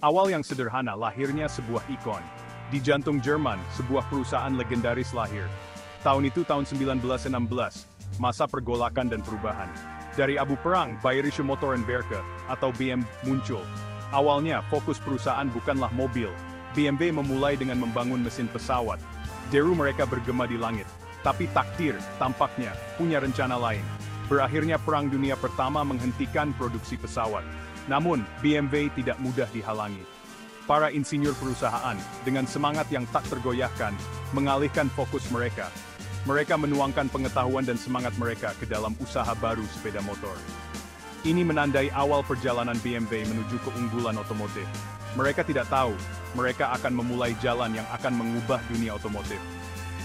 Awal yang sederhana, lahirnya sebuah ikon. Di jantung Jerman, sebuah perusahaan legendaris lahir. Tahun itu tahun 1916, masa pergolakan dan perubahan. Dari abu perang, Bayerische Motorenwerke, atau BM, muncul. Awalnya, fokus perusahaan bukanlah mobil. BMW memulai dengan membangun mesin pesawat. Deru mereka bergema di langit. Tapi takdir, tampaknya, punya rencana lain. Berakhirnya Perang Dunia Pertama menghentikan produksi pesawat. Namun, BMW tidak mudah dihalangi. Para insinyur perusahaan, dengan semangat yang tak tergoyahkan, mengalihkan fokus mereka. Mereka menuangkan pengetahuan dan semangat mereka ke dalam usaha baru sepeda motor. Ini menandai awal perjalanan BMW menuju keunggulan otomotif. Mereka tidak tahu, mereka akan memulai jalan yang akan mengubah dunia otomotif.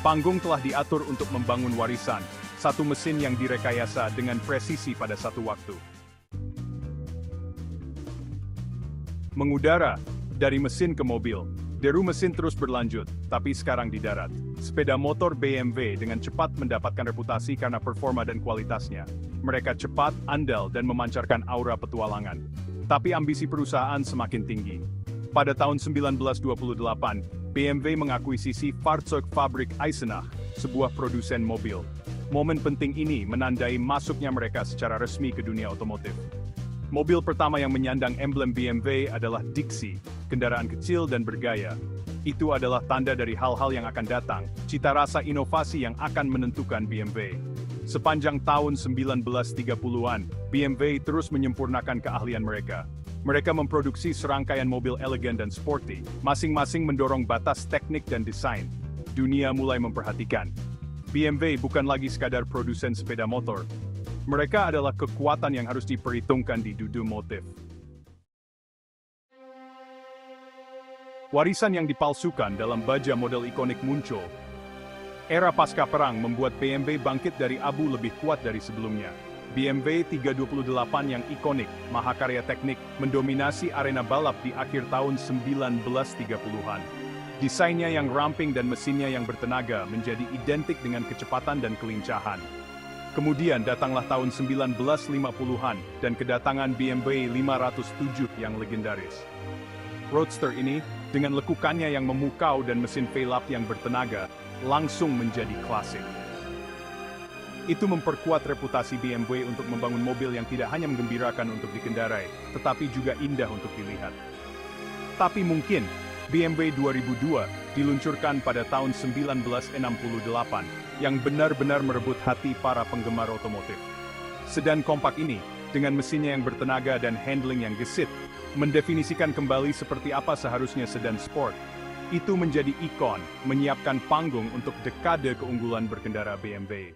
Panggung telah diatur untuk membangun warisan, satu mesin yang direkayasa dengan presisi pada satu waktu. Mengudara, dari mesin ke mobil, deru mesin terus berlanjut, tapi sekarang di darat. Sepeda motor BMW dengan cepat mendapatkan reputasi karena performa dan kualitasnya. Mereka cepat, andal, dan memancarkan aura petualangan. Tapi ambisi perusahaan semakin tinggi. Pada tahun 1928, BMW mengakuisisi Fahrzeugfabrik Eisenach, sebuah produsen mobil. Momen penting ini menandai masuknya mereka secara resmi ke dunia otomotif. Mobil pertama yang menyandang emblem BMW adalah Dixie, kendaraan kecil dan bergaya. Itu adalah tanda dari hal-hal yang akan datang, cita rasa inovasi yang akan menentukan BMW. Sepanjang tahun 1930-an, BMW terus menyempurnakan keahlian mereka. Mereka memproduksi serangkaian mobil elegan dan sporty, masing-masing mendorong batas teknik dan desain. Dunia mulai memperhatikan. BMW bukan lagi sekadar produsen sepeda motor. Mereka adalah kekuatan yang harus diperhitungkan di dunia motif. Warisan yang dipalsukan dalam baja model ikonik muncul. Era pasca perang membuat BMW bangkit dari abu lebih kuat dari sebelumnya. BMW 328 yang ikonik, mahakarya teknik, mendominasi arena balap di akhir tahun 1930-an. Desainnya yang ramping dan mesinnya yang bertenaga menjadi identik dengan kecepatan dan kelincahan. Kemudian datanglah tahun 1950-an dan kedatangan BMW 507 yang legendaris. Roadster ini, dengan lekukannya yang memukau dan mesin V8 yang bertenaga, langsung menjadi klasik. Itu memperkuat reputasi BMW untuk membangun mobil yang tidak hanya menggembirakan untuk dikendarai, tetapi juga indah untuk dilihat. Tapi mungkin, BMW 2002 diluncurkan pada tahun 1968, yang benar-benar merebut hati para penggemar otomotif. Sedan kompak ini, dengan mesinnya yang bertenaga dan handling yang gesit, mendefinisikan kembali seperti apa seharusnya sedan sport. Itu menjadi ikon, menyiapkan panggung untuk dekade keunggulan berkendara BMW.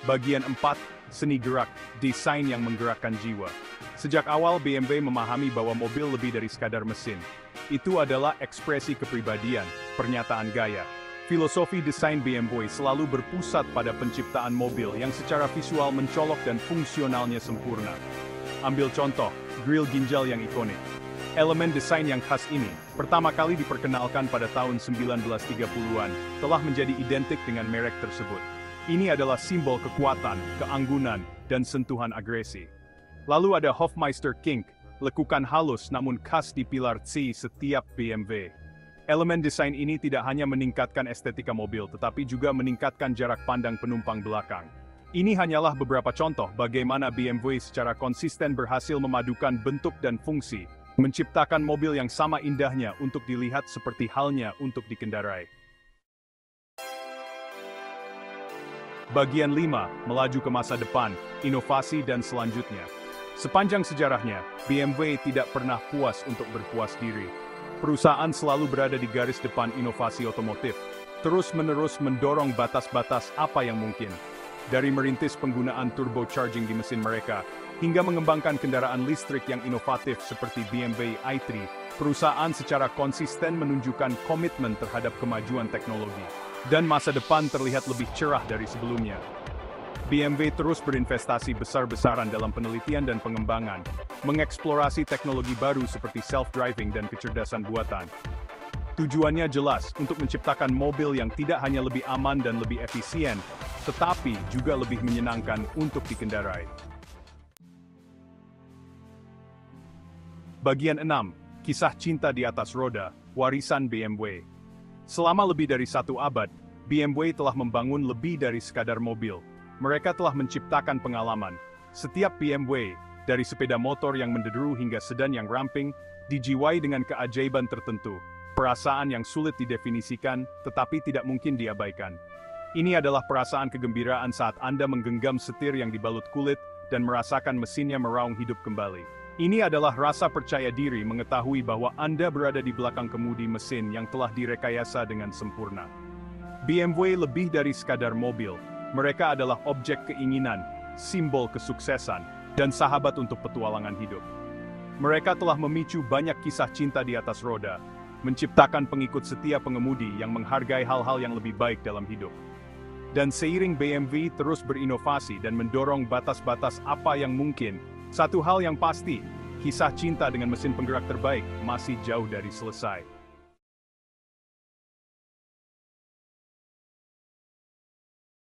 Bagian 4, seni gerak, desain yang menggerakkan jiwa. Sejak awal BMW memahami bahwa mobil lebih dari sekadar mesin. Itu adalah ekspresi kepribadian, pernyataan gaya. Filosofi desain BMW selalu berpusat pada penciptaan mobil yang secara visual mencolok dan fungsionalnya sempurna. Ambil contoh, grill ginjal yang ikonik. Elemen desain yang khas ini, pertama kali diperkenalkan pada tahun 1930-an, telah menjadi identik dengan merek tersebut. Ini adalah simbol kekuatan, keanggunan, dan sentuhan agresi. Lalu ada Hofmeister Kink, lekukan halus namun khas di pilar C setiap BMW. Elemen desain ini tidak hanya meningkatkan estetika mobil tetapi juga meningkatkan jarak pandang penumpang belakang. Ini hanyalah beberapa contoh bagaimana BMW secara konsisten berhasil memadukan bentuk dan fungsi, menciptakan mobil yang sama indahnya untuk dilihat seperti halnya untuk dikendarai. Bagian 5, melaju ke masa depan, inovasi dan selanjutnya. Sepanjang sejarahnya, BMW tidak pernah puas untuk berpuas diri. Perusahaan selalu berada di garis depan inovasi otomotif, terus-menerus mendorong batas-batas apa yang mungkin. Dari merintis penggunaan turbocharging di mesin mereka, hingga mengembangkan kendaraan listrik yang inovatif seperti BMW i3, perusahaan secara konsisten menunjukkan komitmen terhadap kemajuan teknologi. Dan masa depan terlihat lebih cerah dari sebelumnya. BMW terus berinvestasi besar-besaran dalam penelitian dan pengembangan, mengeksplorasi teknologi baru seperti self-driving dan kecerdasan buatan. Tujuannya jelas untuk menciptakan mobil yang tidak hanya lebih aman dan lebih efisien, tetapi juga lebih menyenangkan untuk dikendarai. Bagian 6. Kisah cinta di atas roda, warisan BMW. Selama lebih dari 1 abad, BMW telah membangun lebih dari sekadar mobil. Mereka telah menciptakan pengalaman. Setiap BMW, dari sepeda motor yang mendederu hingga sedan yang ramping, dijiwai dengan keajaiban tertentu. Perasaan yang sulit didefinisikan, tetapi tidak mungkin diabaikan. Ini adalah perasaan kegembiraan saat Anda menggenggam setir yang dibalut kulit dan merasakan mesinnya meraung hidup kembali. Ini adalah rasa percaya diri mengetahui bahwa Anda berada di belakang kemudi mesin yang telah direkayasa dengan sempurna. BMW lebih dari sekadar mobil. Mereka adalah objek keinginan, simbol kesuksesan, dan sahabat untuk petualangan hidup. Mereka telah memicu banyak kisah cinta di atas roda, menciptakan pengikut setia pengemudi yang menghargai hal-hal yang lebih baik dalam hidup. Dan seiring BMW terus berinovasi dan mendorong batas-batas apa yang mungkin, satu hal yang pasti, kisah cinta dengan mesin penggerak terbaik masih jauh dari selesai.